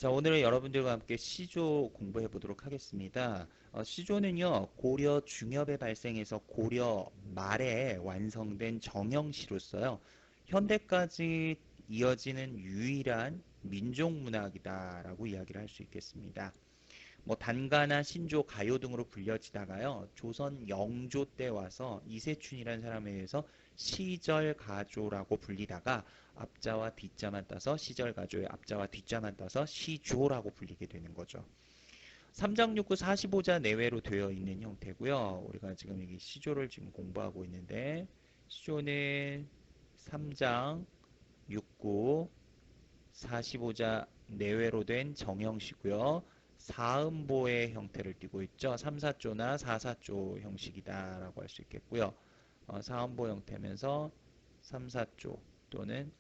자, 오늘은 여러분들과 함께 시조 공부해 보도록 하겠습니다. 시조는요, 고려 중엽에 발생해서 고려 말에 완성된 정형시로서요, 현대까지 이어지는 유일한 민족문학이다라고 이야기를 할 수 있겠습니다. 뭐 단가나 신조, 가요 등으로 불려지다가요. 조선 영조 때 와서 이세춘이라는 사람에 의해서 시절가조라고 불리다가 앞자와 뒷자만 따서 시절가조의 앞자와 뒷자만 따서 시조라고 불리게 되는 거죠. 3장 6구 45자 내외로 되어 있는 형태고요. 우리가 지금 여기 시조를 지금 공부하고 있는데 시조는 3장 6구 45자 내외로 된 정형시고요. 사음보의 형태를 띠고 있죠. 3, 4조나 4, 4조 형식이다라고 할 수 있겠고요. 사음보 형태면서 3, 4조 또는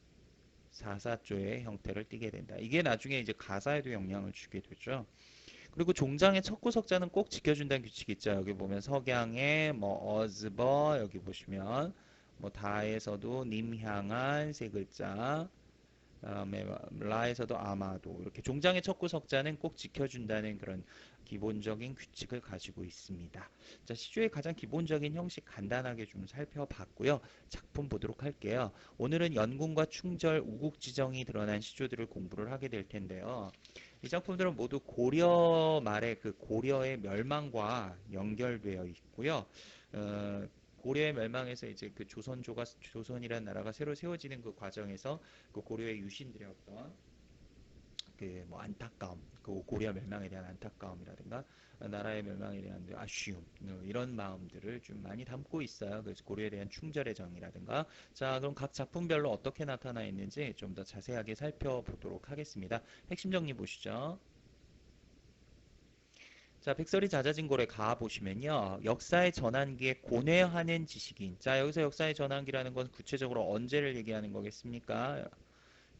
4, 4조의 형태를 띠게 된다. 이게 나중에 이제 가사에도 영향을 주게 되죠. 그리고 종장의 첫 구석자는 꼭 지켜준다는 규칙이 있죠. 여기 보면 석양에 뭐 어즈버 여기 보시면 뭐 다에서도 님향한 세 글자 다음에 라에서도 아마도 이렇게 종장의 첫 구석자는 꼭 지켜준다는 그런 기본적인 규칙을 가지고 있습니다. 자, 시조의 가장 기본적인 형식 간단하게 좀 살펴봤고요. 작품 보도록 할게요. 오늘은 연궁과 충절, 우국지정이 드러난 시조들을 공부를 하게 될 텐데요. 이 작품들은 모두 고려 말의 그 고려의 멸망과 연결되어 있고요. 어, 고려의 멸망에서 이제 그 조선이라는 나라가 새로 세워지는 그 과정에서 그 고려의 유신들의 어떤 그 뭐 안타까움, 그 고려 멸망에 대한 안타까움이라든가 나라의 멸망에 대한 아쉬움 이런 마음들을 좀 많이 담고 있어요. 그래서 고려에 대한 충절의 정이라든가 자 그럼 각 작품별로 어떻게 나타나 있는지 좀 더 자세하게 살펴보도록 하겠습니다. 핵심 정리 보시죠. 자, 백설이 자자진골에 가 보시면요. 역사의 전환기에 고뇌하는 지식인. 자, 여기서 역사의 전환기라는 건 구체적으로 언제를 얘기하는 거겠습니까?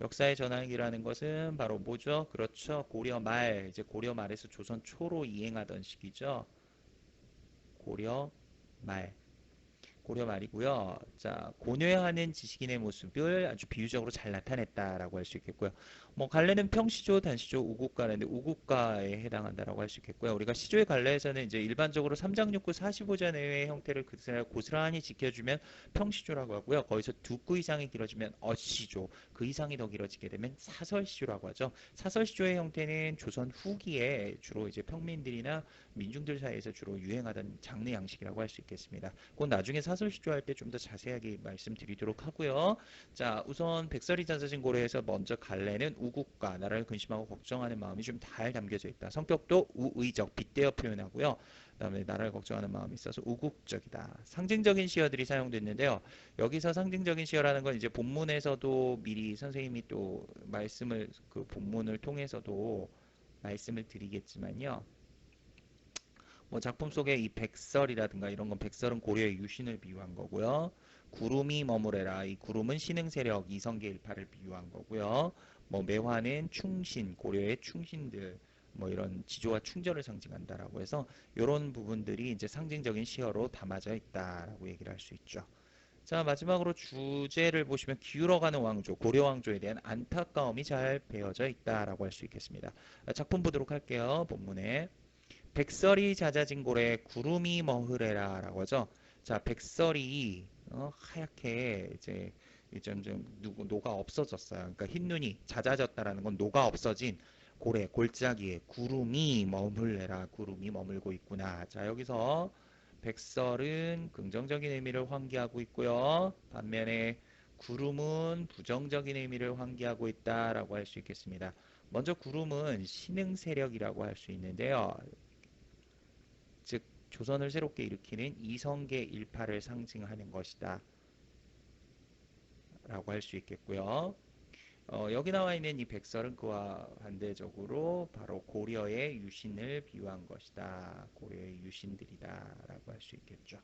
역사의 전환기라는 것은 바로 뭐죠? 그렇죠. 고려 말, 이제 고려 말에서 조선 초로 이행하던 시기죠. 고려 말. 고려 말이고요. 자, 고뇌하는 지식인의 모습을 아주 비유적으로 잘 나타냈다라고 할 수 있겠고요. 뭐 갈래는 평시조, 단시조, 우국가인데 우국가에 해당한다라고 할 수 있겠고요. 우리가 시조의 갈래에서는 이제 일반적으로 3장 6구 45자 내외의 형태를 고스란히 지켜주면 평시조라고 하고요. 거기서 두 구 이상이 길어지면 어시조, 그 이상이 더 길어지게 되면 사설시조라고 하죠. 사설시조의 형태는 조선 후기에 주로 이제 평민들이나 민중들 사이에서 주로 유행하던 장르 양식이라고 할 수 있겠습니다. 그건 나중에 사설 시조할 때 좀 더 자세하게 말씀드리도록 하고요. 자, 우선 백설이 자자진고래에서 먼저 갈래는 우국가, 나라를 근심하고 걱정하는 마음이 좀 잘 담겨져 있다. 성격도 우의적, 빗대어 표현하고요. 그다음에 나라를 걱정하는 마음이 있어서 우국적이다. 상징적인 시어들이 사용됐는데요. 여기서 상징적인 시어라는 건 이제 본문에서도 미리 선생님이 또 말씀을 그 본문을 통해서도 말씀을 드리겠지만요. 뭐 작품 속에 이 백설이라든가 이런 건 백설은 고려의 유신을 비유한 거고요. 구름이 머무래라. 이 구름은 신흥 세력 이성계 일파를 비유한 거고요. 뭐 매화는 충신 고려의 충신들 뭐 이런 지조와 충절을 상징한다라고 해서 이런 부분들이 이제 상징적인 시어로 담아져 있다라고 얘기를 할 수 있죠. 자, 마지막으로 주제를 보시면 기울어가는 왕조, 고려 왕조에 대한 안타까움이 잘 배어져 있다라고 할 수 있겠습니다. 작품 보도록 할게요. 본문에. 백설이 잦아진 고래 구름이 머흐레라 라고 하죠. 자, 백설이 하얗게 이제 점점 노가 없어졌어요. 그러니까 흰 눈이 잦아졌다라는 건 노가 없어진 고래 골짜기에 구름이 머물래라 구름이 머물고 있구나. 자, 여기서 백설은 긍정적인 의미를 환기하고 있고요. 반면에 구름은 부정적인 의미를 환기하고 있다라고 할 수 있겠습니다. 먼저 구름은 신흥 세력이라고 할 수 있는데요. 즉 조선을 새롭게 일으키는 이성계 일파를 상징하는 것이다 라고 할 수 있겠고요. 여기 나와 있는 이 백설은 그와 반대적으로 바로 고려의 유신을 비유한 것이다. 고려의 유신들이다 라고 할 수 있겠죠.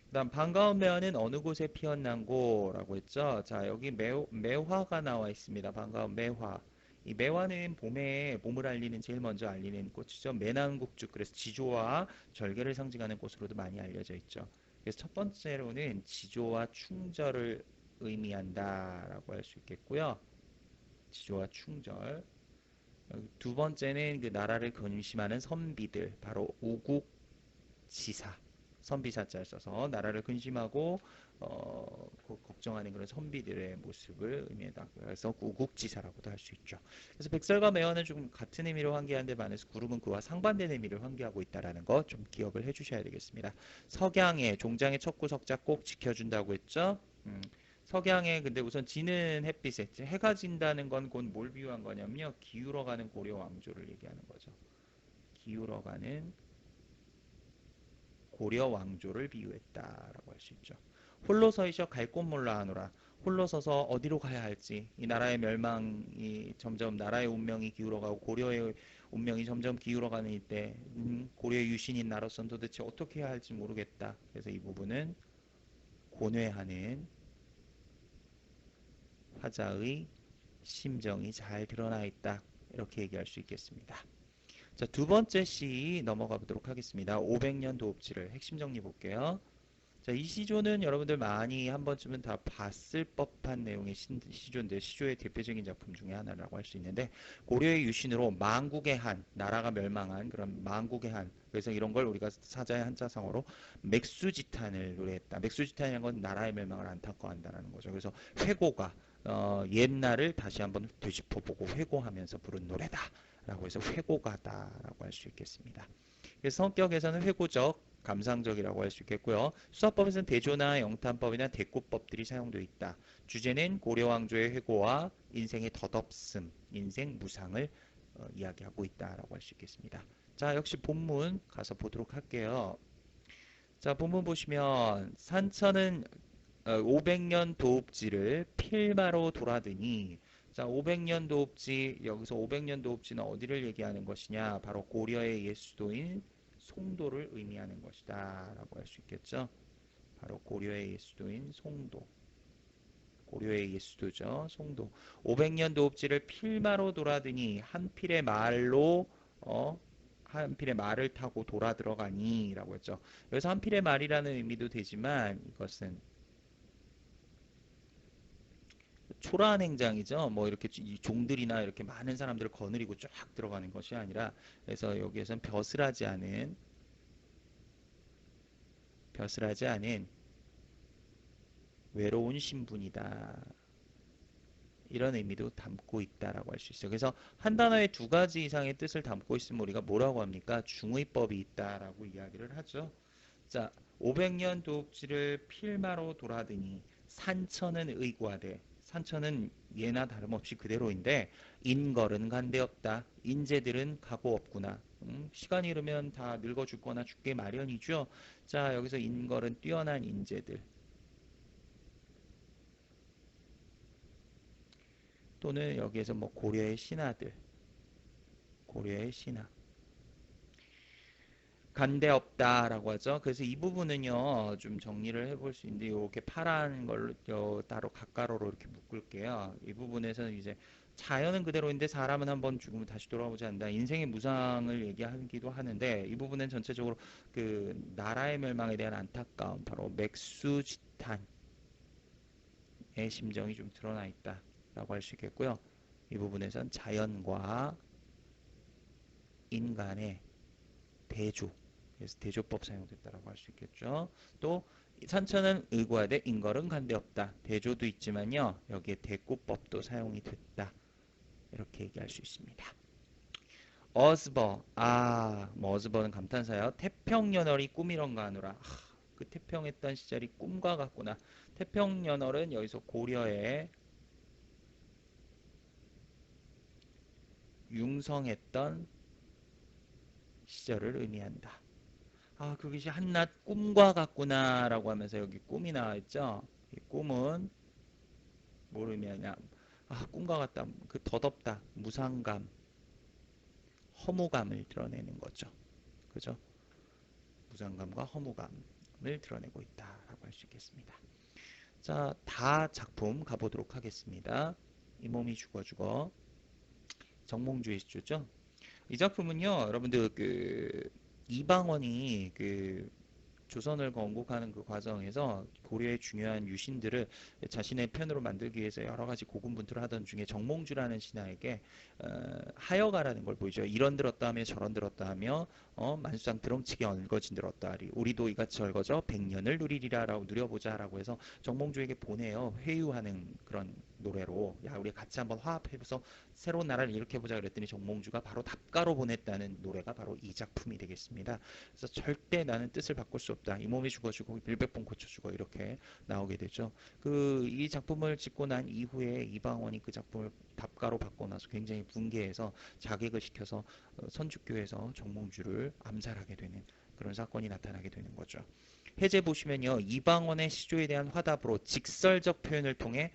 그 다음 반가운 매화는 어느 곳에 피었난고 라고 했죠. 자, 여기 매화가 나와 있습니다. 반가운 매화. 이 매화는 봄을 알리는 제일 먼저 알리는 꽃이죠. 매난국죽 그래서 지조와 절개를 상징하는 꽃으로도 많이 알려져 있죠. 그래서 첫 번째로는 지조와 충절을 의미한다라고 할 수 있겠고요. 지조와 충절. 두 번째는 그 나라를 근심하는 선비들, 바로 우국지사. 선비사자를 써서 나라를 근심하고 걱정하는 그런 선비들의 모습을 의미한다. 그래서 우국지사라고도 할 수 있죠. 그래서 백설과 매화는 좀 같은 의미로 환기하는데 반해서 구름은 그와 상반된 의미를 환기하고 있다는 거 좀 기억을 해주셔야 되겠습니다. 석양에 종장의 첫 구석자 꼭 지켜준다고 했죠. 석양에 근데 우선 지는 햇빛에 해가 진다는 건 곧 뭘 비유한 거냐면요. 기울어가는 고려 왕조를 얘기하는 거죠. 기울어가는 고려 왕조를 비유했다라고 할 수 있죠. 홀로 서이셔 갈 곳 몰라 하노라. 홀로 서서 어디로 가야 할지 이 나라의 멸망이 점점 나라의 운명이 기울어가고 고려의 운명이 점점 기울어가는 이때 고려의 유신인 나로서는 도대체 어떻게 해야 할지 모르겠다. 그래서 이 부분은 고뇌하는 화자의 심정이 잘 드러나 있다. 이렇게 얘기할 수 있겠습니다. 자, 두 번째 시 넘어가 보도록 하겠습니다. 500년 도읍지를 핵심 정리 볼게요. 자, 이 시조는 여러분들 많이 한 번쯤은 다 봤을 법한 내용의 시조인데 시조의 대표적인 작품 중에 하나라고 할 수 있는데 고려의 유신으로 망국의 한, 나라가 멸망한 그런 망국의 한 그래서 이런 걸 우리가 사자의 한자성어로 맥수지탄을 노래했다. 맥수지탄이라는 건 나라의 멸망을 안타까워한다는 거죠. 그래서 회고가 옛날을 다시 한번 되짚어보고 회고하면서 부른 노래다. 라고 해서 회고가다라고 할 수 있겠습니다. 그래서 성격에서는 회고적, 감상적이라고 할 수 있겠고요. 수사법에서는 대조나 영탄법이나 대꾸법들이 사용되어 있다. 주제는 고려왕조의 회고와 인생의 덧없음, 인생 무상을 이야기하고 있다라고 할 수 있겠습니다. 자, 역시 본문 가서 보도록 할게요. 자, 본문 보시면 산천은 500년 도읍지를 필마로 돌아드니 자, 500년 도읍지 여기서 500년 도읍지는 어디를 얘기하는 것이냐? 바로 고려의 옛 수도인 송도를 의미하는 것이다 라고 할 수 있겠죠. 바로 고려의 옛 수도인 송도. 고려의 옛 수도죠. 송도. 500년 도읍지를 필마로 돌아드니 한 필의 말로 한 필의 말을 타고 돌아 들어가니 라고 했죠. 여기서 한 필의 말이라는 의미도 되지만 이것은 초라한 행장이죠. 뭐 이렇게 종들이나 이렇게 많은 사람들을 거느리고 쫙 들어가는 것이 아니라 그래서 여기에서는 벼슬하지 않은 외로운 신분이다. 이런 의미도 담고 있다라고 할 수 있어요. 그래서 한 단어에 두 가지 이상의 뜻을 담고 있으면 우리가 뭐라고 합니까? 중의법이 있다라고 이야기를 하죠. 자, 500년 도읍지를 필마로 돌아드니 산천은 의구하되 산천은 예나 다름없이 그대로인데 인걸은 간데없다. 인재들은 각오 없구나. 시간이 흐르면 다 늙어 죽거나 죽게 마련이죠. 자, 여기서 인걸은 뛰어난 인재들 또는 여기에서 뭐 고려의 신하 간대 없다라고 하죠. 그래서 이 부분은요, 좀 정리를 해볼 수 있는데, 이렇게 파란 걸로 따로 가까로로 이렇게 묶을게요. 이 부분에서는 이제 자연은 그대로인데 사람은 한번 죽으면 다시 돌아오지 않는다. 인생의 무상을 얘기하기도 하는데, 이 부분은 전체적으로 그 나라의 멸망에 대한 안타까움, 바로 맥수지탄의 심정이 좀 드러나 있다라고 할 수 있겠고요. 이 부분에선 자연과 인간의 대조, 그래서 대조법 사용됐다라고 할 수 있겠죠. 또 산천은 의구하되 인걸은 간데없다. 대조도 있지만요. 여기에 대꾸법도 사용이 됐다. 이렇게 얘기할 수 있습니다. 어스버, 뭐 어스버는 감탄사요. 태평연월이 꿈이런가 하노라. 그 태평했던 시절이 꿈과 같구나. 태평연월은 여기서 고려에 융성했던 시절을 의미한다. 그것이 한낱 꿈과 같구나 라고 하면서 여기 꿈이 나와 있죠. 이 꿈은 뭘 의미하냐. 꿈과 같다. 그 덧없다. 무상감, 허무감을 드러내는 거죠. 그죠? 무상감과 허무감을 드러내고 있다라고 할 수 있겠습니다. 자, 다 작품 가보도록 하겠습니다. 이 몸이 죽어 정몽주의 시조죠. 이 작품은요, 여러분들 그 이방원이 그 조선을 건국하는 그 과정에서 고려의 중요한 유신들을 자신의 편으로 만들기 위해서 여러 가지 고군분투를 하던 중에 정몽주라는 신하에게 하여가라는 걸 보이죠. 이런 들었다 하며 저런 들었다 하며 만수상 드렁치게 얽어진 들었다 하리. 우리도 이같이 얽어져 백년을 누리리라라고 누려보자라고 해서 정몽주에게 보내요. 회유하는 그런 노래로 야 우리 같이 한번 화합해서 새로운 나라를 일으켜보자 그랬더니 정몽주가 바로 답가로 보냈다는 노래가 바로 이 작품이 되겠습니다. 그래서 절대 나는 뜻을 바꿀 수 없다. 이 몸이 죽어주고 밀백번 고쳐주고 이렇게 나오게 되죠. 이 작품을 짓고 난 이후에 이방원이 그 작품을 답가로 바꿔 나서 굉장히 분개해서 자객을 시켜서 선축교에서 정몽주를 암살하게 되는 그런 사건이 나타나게 되는 거죠. 해제 보시면요. 이방원의 시조에 대한 화답으로 직설적 표현을 통해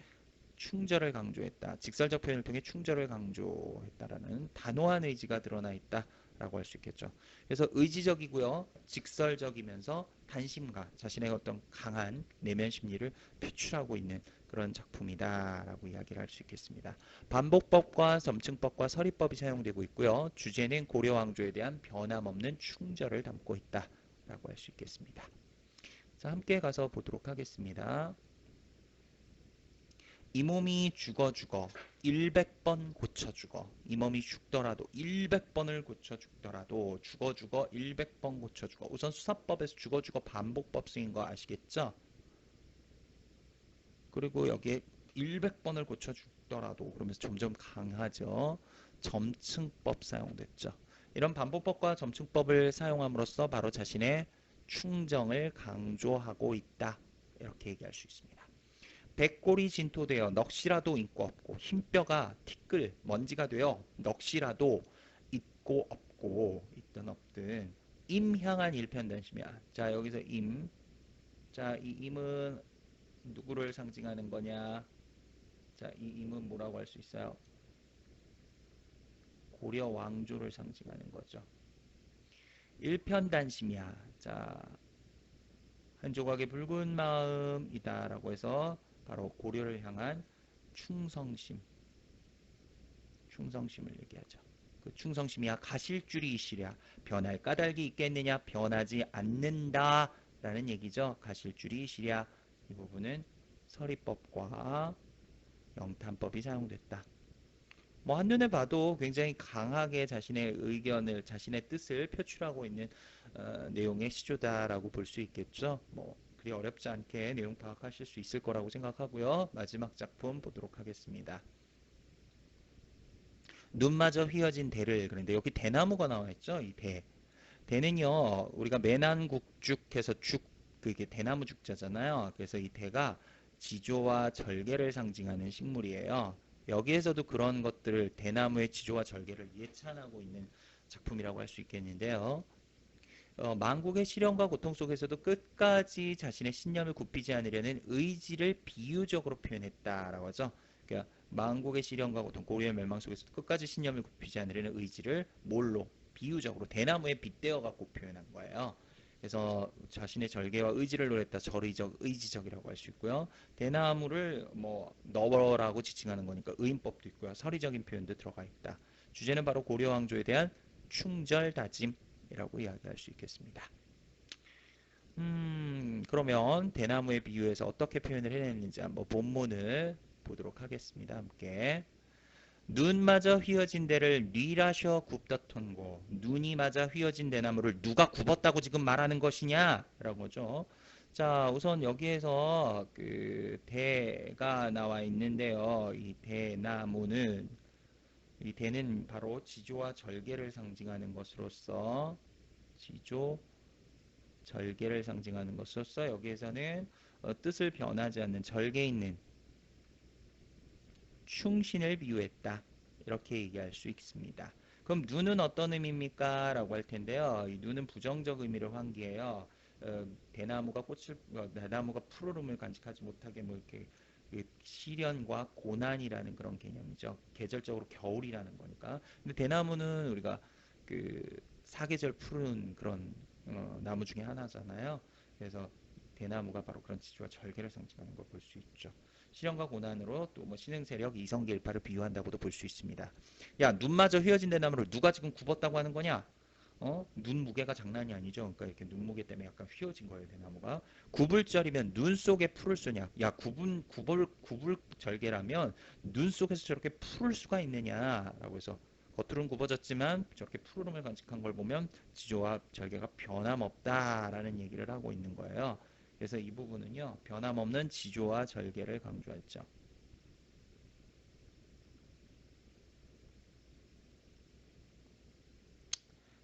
충절을 강조했다. 직설적 표현을 통해 충절을 강조했다라는 단호한 의지가 드러나 있다라고 할 수 있겠죠. 그래서 의지적이고요. 직설적이면서 단심과 자신의 어떤 강한 내면 심리를 표출하고 있는 그런 작품이다라고 이야기를 할 수 있겠습니다. 반복법과 점층법과 서리법이 사용되고 있고요. 주제는 고려 왕조에 대한 변함없는 충절을 담고 있다라고 할 수 있겠습니다. 자, 함께 가서 보도록 하겠습니다. 이 몸이 죽어 100번 고쳐 죽어. 이 몸이 죽더라도 100번을 고쳐 죽더라도 죽어 100번 고쳐 죽어. 우선 수사법에서 죽어 반복법 쓰인 거 아시겠죠? 그리고 여기에 100번을 고쳐 죽더라도 그러면서 점점 강하죠. 점층법 사용됐죠. 이런 반복법과 점층법을 사용함으로써 바로 자신의 충정을 강조하고 있다. 이렇게 얘기할 수 있습니다. 백골이 진토되어 넋이라도 있고 없고 흰뼈가 티끌 먼지가 되어 넋이라도 있고 없고 있든 없든 임향한 일편단심이야. 자 여기서 임. 자 이 임은 누구를 상징하는 거냐. 자 이 임은 뭐라고 할 수 있어요? 고려 왕조를 상징하는 거죠. 일편단심이야. 자 한 조각의 붉은 마음이다라고 해서 바로 고려를 향한 충성심을 얘기하죠. 그 충성심이야 가실 줄이 이시랴. 변할 까닭이 있겠느냐. 변하지 않는다 라는 얘기죠. 가실 줄이 이시랴. 이 부분은 서리법과 영탄법이 사용됐다. 뭐 한눈에 봐도 굉장히 강하게 자신의 의견을 자신의 뜻을 표출하고 있는 내용의 시조다라고 볼 수 있겠죠. 뭐 그리 어렵지 않게 내용 파악하실 수 있을 거라고 생각하고요. 마지막 작품 보도록 하겠습니다. 눈마저 휘어진 대를. 그런데 여기 대나무가 나와 있죠. 이 대. 대는요. 우리가 매난국죽해서 죽 그게 대나무 죽자잖아요. 그래서 이 대가 지조와 절개를 상징하는 식물이에요. 여기에서도 그런 것들을 대나무의 지조와 절개를 예찬하고 있는 작품이라고 할 수 있겠는데요. 만국의 시련과 고통 속에서도 끝까지 자신의 신념을 굽히지 않으려는 의지를 비유적으로 표현했다라고 하죠. 그러니까 만국의 시련과 고통, 고려의 멸망 속에서도 끝까지 신념을 굽히지 않으려는 의지를 뭘로? 비유적으로 대나무에 빗대어 갖고 표현한 거예요. 그래서 자신의 절개와 의지를 노렸다. 절의적, 의지적이라고 할 수 있고요. 대나무를 뭐 너버라고 지칭하는 거니까 의인법도 있고요. 서리적인 표현도 들어가 있다. 주제는 바로 고려 왕조에 대한 충절 다짐이라고 이야기할 수 있겠습니다. 그러면 대나무의 비유에서 어떻게 표현을 해냈는지 한번 본문을 보도록 하겠습니다. 함께. 눈마저 휘어진 데를 뉘라셔 굽다톤고. 눈이 맞아 휘어진 대나무를 누가 굽었다고 지금 말하는 것이냐? 라고 하죠. 자, 우선 여기에서 그 대가 나와 있는데요. 이 대나무는 이 대는 바로 지조와 절개를 상징하는 것으로서 지조, 절개를 상징하는 것으로서 여기에서는 뜻을 변하지 않는 절개 있는 충신을 비유했다. 이렇게 얘기할 수 있습니다. 그럼 눈은 어떤 의미입니까? 라고 할 텐데요. 이 눈은 부정적 의미를 환기해요. 대나무가 푸르름을 간직하지 못하게 뭐 이렇게 그 시련과 고난이라는 그런 개념이죠. 계절적으로 겨울이라는 거니까. 근데 대나무는 우리가 그 사계절 푸른 그런 나무 중에 하나잖아요. 그래서 대나무가 바로 그런 지주와 절개를 상징하는 걸 볼 수 있죠. 시련과 고난으로 또 뭐 신흥세력 이성계 일파를 비유한다고도 볼 수 있습니다. 야, 눈마저 휘어진 대나무를 누가 지금 굽었다고 하는 거냐? 눈 무게가 장난이 아니죠. 그러니까 이렇게 눈 무게 때문에 약간 휘어진 거예요, 대나무가. 구불절이면 눈 속에 풀을 쏘냐? 야, 구불절개라면 눈 속에서 저렇게 풀을 수가 있느냐라고 해서 겉으로는 굽어졌지만 저렇게 푸르름을 간직한 걸 보면 지조와 절개가 변함없다라는 얘기를 하고 있는 거예요. 그래서 이 부분은요, 변함없는 지조와 절개를 강조했죠.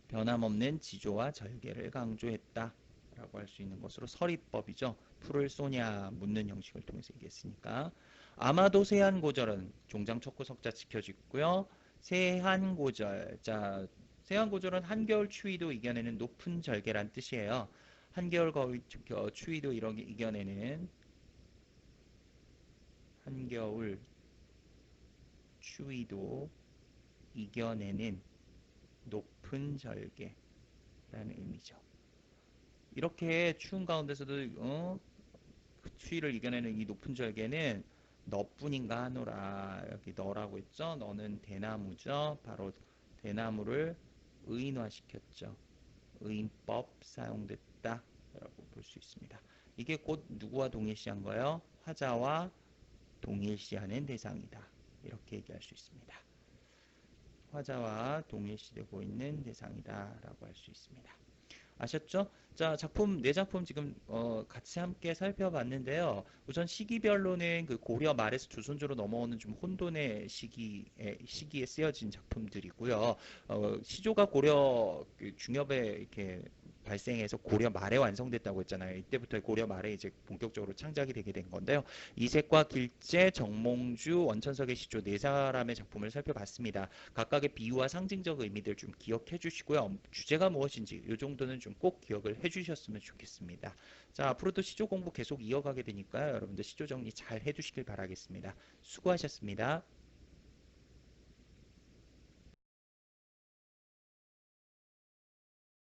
변함없는 지조와 절개를 강조했다. 라고 할 수 있는 것으로 서리법이죠. 풀을 쏘냐 묻는 형식을 통해서 얘기했으니까. 아마도 세한고절은 종장 척구 석자 지켜주고요. 세한고절. 자, 세한고절은 한겨울 추위도 이겨내는 높은 절개란 뜻이에요. 한겨울 거위 추위도 이겨내는 한겨울 추위도 이겨내는 높은 절개라는 의미죠. 이렇게 추운 가운데서도 그 추위를 이겨내는 이 높은 절개는 너뿐인가 하노라. 여기 너라고 했죠. 너는 대나무죠. 바로 대나무를 의인화시켰죠. 의인법 사용됐다 라고 볼 수 있습니다. 이게 곧 누구와 동일시한 거예요? 화자와 동일시하는 대상이다. 이렇게 얘기할 수 있습니다. 화자와 동일시되고 있는 대상이다 라고 할 수 있습니다. 아셨죠? 자, 네 작품 지금 같이 함께 살펴봤는데요. 우선 시기별로는 그 고려 말에서 조선조로 넘어오는 좀 혼돈의 시기에 쓰여진 작품들이고요. 시조가 고려 그 중엽에 이렇게 발생해서 고려 말에 완성됐다고 했잖아요. 이때부터 고려 말에 이제 본격적으로 창작이 되게 된 건데요. 이색과 길제, 정몽주, 원천석의 시조 네 사람의 작품을 살펴봤습니다. 각각의 비유와 상징적 의미들 좀 기억해 주시고요. 주제가 무엇인지 이 정도는 좀 꼭 기억을 해 주셨으면 좋겠습니다. 자, 앞으로도 시조 공부 계속 이어가게 되니까요. 여러분들 시조 정리 잘 해주시길 바라겠습니다. 수고하셨습니다.